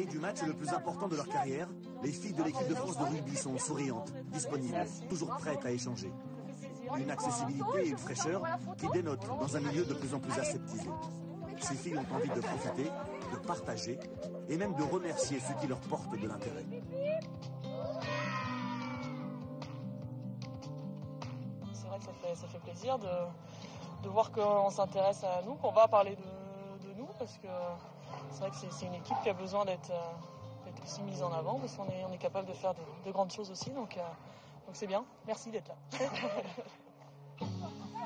veille du match le plus important de leur carrière, les filles de l'équipe de France de rugby sont souriantes, disponibles, toujours prêtes à échanger. Une accessibilité et une fraîcheur qui dénotent dans un milieu de plus en plus aseptisé. Ces filles ont envie de profiter, de partager et même de remercier ceux qui leur portent de l'intérêt. C'est vrai que ça fait plaisir de voir qu'on s'intéresse à nous, qu'on va parler de nous, parce que c'est vrai que c'est une équipe qui a besoin d'être aussi mise en avant, parce qu'on est capable de faire de grandes choses aussi, donc c'est bien. Merci d'être là.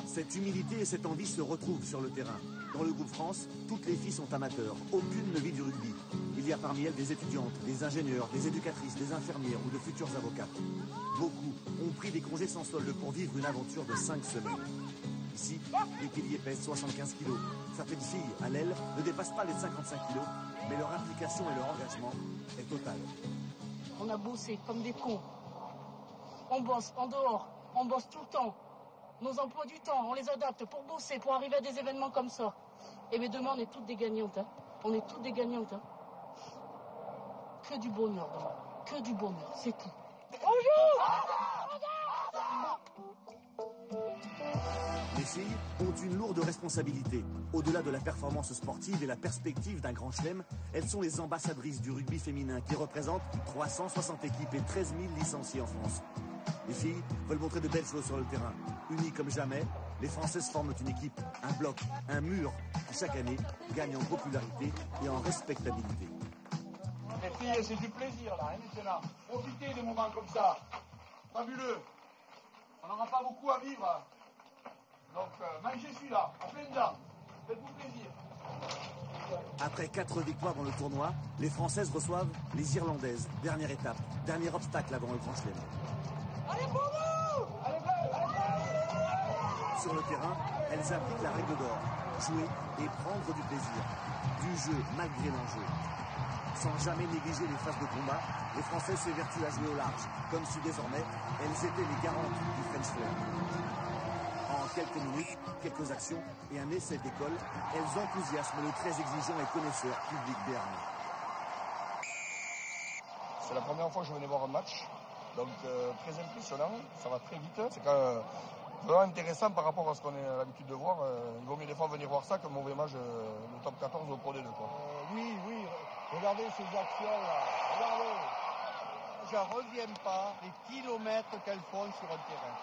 Cette humilité et cette envie se retrouvent sur le terrain. Dans le groupe France, toutes les filles sont amateurs. Aucune ne vit du rugby. Il y a parmi elles des étudiantes, des ingénieurs, des éducatrices, des infirmières ou de futures avocates. Beaucoup ont pris des congés sans solde pour vivre une aventure de 5 semaines. Ici, les piliers pèsent 75 kilos. Certaines filles, à l'aile, ne dépassent pas les 55 kilos, mais leur implication et leur engagement est total. On a bossé comme des cons. On bosse en dehors, on bosse tout le temps. Nos emplois du temps, on les adapte pour bosser, pour arriver à des événements comme ça. Et mais demain, on est toutes des gagnantes. Hein. On est toutes des gagnantes. Hein. Que du bonheur demain. Que du bonheur, c'est tout. Bonjour! Les filles ont une lourde responsabilité. Au-delà de la performance sportive et la perspective d'un grand chelem, elles sont les ambassadrices du rugby féminin qui représentent 360 équipes et 13 000 licenciés en France. Les filles veulent montrer de belles choses sur le terrain. Unies comme jamais, les Françaises forment une équipe, un bloc, un mur qui chaque année gagne en popularité et en respectabilité. Les filles, c'est du plaisir là, hein, maintenant. Profitez des moments comme ça. Fabuleux. On n'aura pas beaucoup à vivre. Donc mangez celui-là, à plein dedans. Faites-vous plaisir. Après 4 victoires dans le tournoi, les Françaises reçoivent les Irlandaises. Dernière étape, dernier obstacle avant le Grand Chelem. Allez pour vous! Allez, Sur le terrain, elles appliquent la règle d'or. Jouer et prendre du plaisir. Du jeu malgré l'enjeu. Sans jamais négliger les phases de combat, les Françaises s'évertuent à jouer au large, comme si désormais, elles étaient les garantes du French Flair. En quelques minutes, quelques actions et un essai d'école, elles enthousiasment le très exigeant et connaisseur public béarnais. C'est la première fois que je venais voir un match, donc très impressionnant, ça va très vite. C'est quand même vraiment intéressant par rapport à ce qu'on a l'habitude de voir. Il vaut mieux des fois venir voir ça qu'un mauvais match de top 14 au Pro D2. Oui, regardez ces actions-là, regardez. Je ne reviens pas les kilomètres qu'elles font sur un terrain.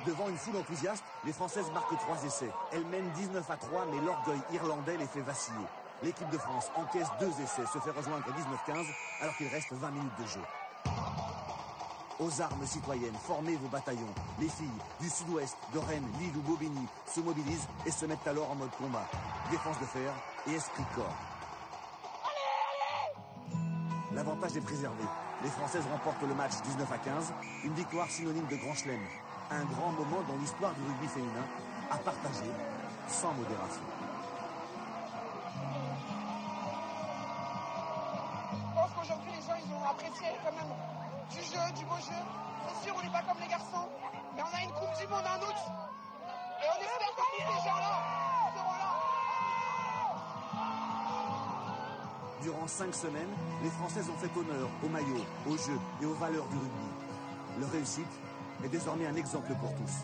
Devant une foule enthousiaste, les Françaises marquent 3 essais. Elles mènent 19-3, mais l'orgueil irlandais les fait vaciller. L'équipe de France encaisse 2 essais, se fait rejoindre 19-15, alors qu'il reste 20 minutes de jeu. Aux armes citoyennes, formez vos bataillons. Les filles du sud-ouest, de Rennes, Lille ou Bobigny se mobilisent et se mettent alors en mode combat. Défense de fer et esprit de corps. L'avantage est préservé. Les Françaises remportent le match 19-15, une victoire synonyme de grand chelem. Un grand moment dans l'histoire du rugby féminin, à partager sans modération. Je pense qu'aujourd'hui, les gens, ils ont apprécié quand même du jeu, du beau jeu. C'est sûr, on n'est pas comme les garçons, mais on a une Coupe du Monde en août. Et on espère que tous ces gens-là seront là. Durant 5 semaines, les Françaises ont fait honneur au maillot, au jeu et aux valeurs du rugby. Leur réussite est désormais un exemple pour tous.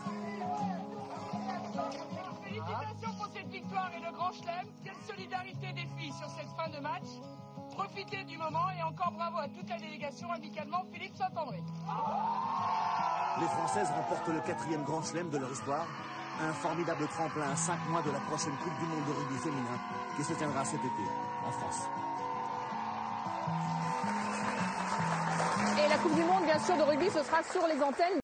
Félicitations pour cette victoire et le Grand Chelem. Quelle solidarité des filles sur cette fin de match. Profitez du moment et encore bravo à toute la délégation, amicalement Philippe Saint-André. Les Françaises remportent le 4e Grand Chelem de leur histoire. Un formidable tremplin à 5 mois de la prochaine Coupe du Monde de rugby féminin qui se tiendra cet été en France. Et la Coupe du Monde, bien sûr, de rugby, ce sera sur les antennes.